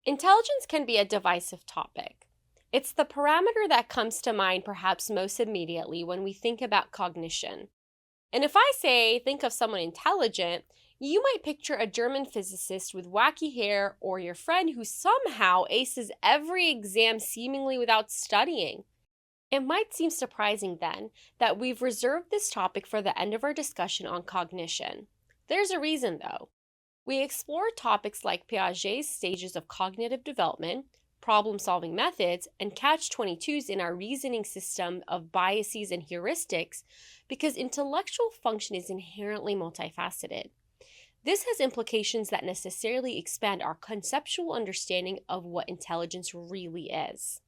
Intelligence can be a divisive topic. It's the parameter that comes to mind perhaps most immediately when we think about cognition. And if I say, think of someone intelligent, you might picture a German physicist with wacky hair or your friend who somehow aces every exam seemingly without studying. It might seem surprising then that we've reserved this topic for the end of our discussion on cognition. There's a reason though. We explore topics like Piaget's stages of cognitive development, problem-solving methods, and catch-22s in our reasoning system of biases and heuristics because intellectual function is inherently multifaceted. This has implications that necessarily expand our conceptual understanding of what intelligence really is.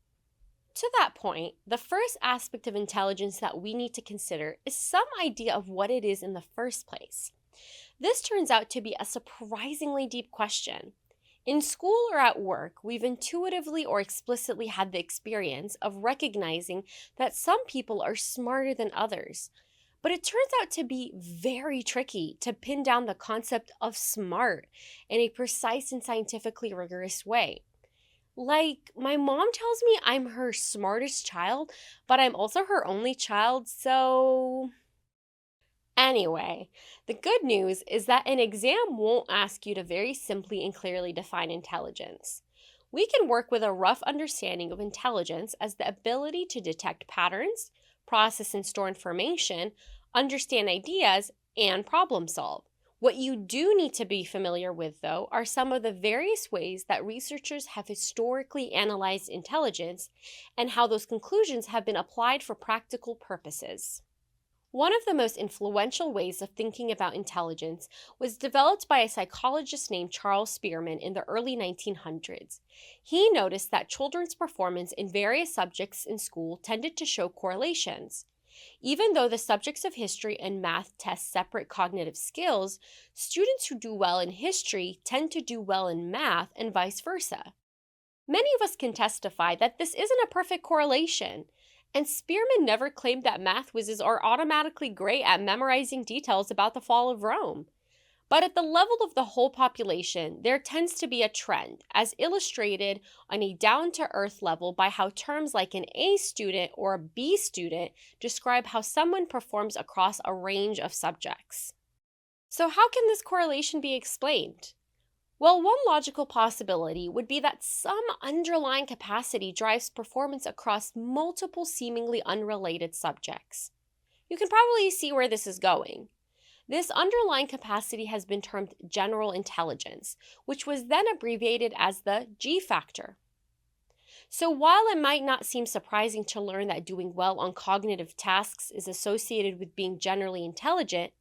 To that point, the first aspect of intelligence that we need to consider is some idea of what it is in the first place. This turns out to be a surprisingly deep question. In school or at work, we've intuitively or explicitly had the experience of recognizing that some people are smarter than others. But it turns out to be very tricky to pin down the concept of smart in a precise and scientifically rigorous way. Like, my mom tells me I'm her smartest child, but I'm also her only child, so... Anyway, the good news is that an exam won't ask you to very simply and clearly define intelligence. We can work with a rough understanding of intelligence as the ability to detect patterns, process and store information, understand ideas, and problem solve. What you do need to be familiar with, though, are some of the various ways that researchers have historically analyzed intelligence and how those conclusions have been applied for practical purposes. One of the most influential ways of thinking about intelligence was developed by a psychologist named Charles Spearman in the early 1900s. He noticed that children's performance in various subjects in school tended to show correlations. Even though the subjects of history and math test separate cognitive skills, students who do well in history tend to do well in math and vice versa. Many of us can testify that this isn't a perfect correlation. And Spearman never claimed that math whizzes are automatically great at memorizing details about the fall of Rome. But at the level of the whole population, there tends to be a trend, as illustrated on a down-to-earth level by how terms like an A student or a B student describe how someone performs across a range of subjects. So how can this correlation be explained? Well, one logical possibility would be that some underlying capacity drives performance across multiple seemingly unrelated subjects. You can probably see where this is going. This underlying capacity has been termed general intelligence, which was then abbreviated as the G factor. So while it might not seem surprising to learn that doing well on cognitive tasks is associated with being generally intelligent,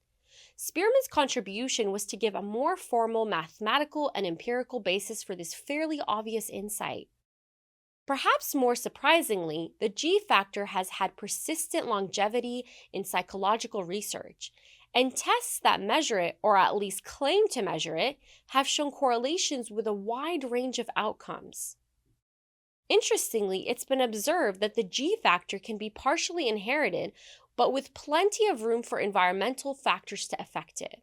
Spearman's contribution was to give a more formal mathematical and empirical basis for this fairly obvious insight. Perhaps more surprisingly, the G factor has had persistent longevity in psychological research, and tests that measure it, or at least claim to measure it, have shown correlations with a wide range of outcomes. Interestingly, it's been observed that the G factor can be partially inherited, but with plenty of room for environmental factors to affect it.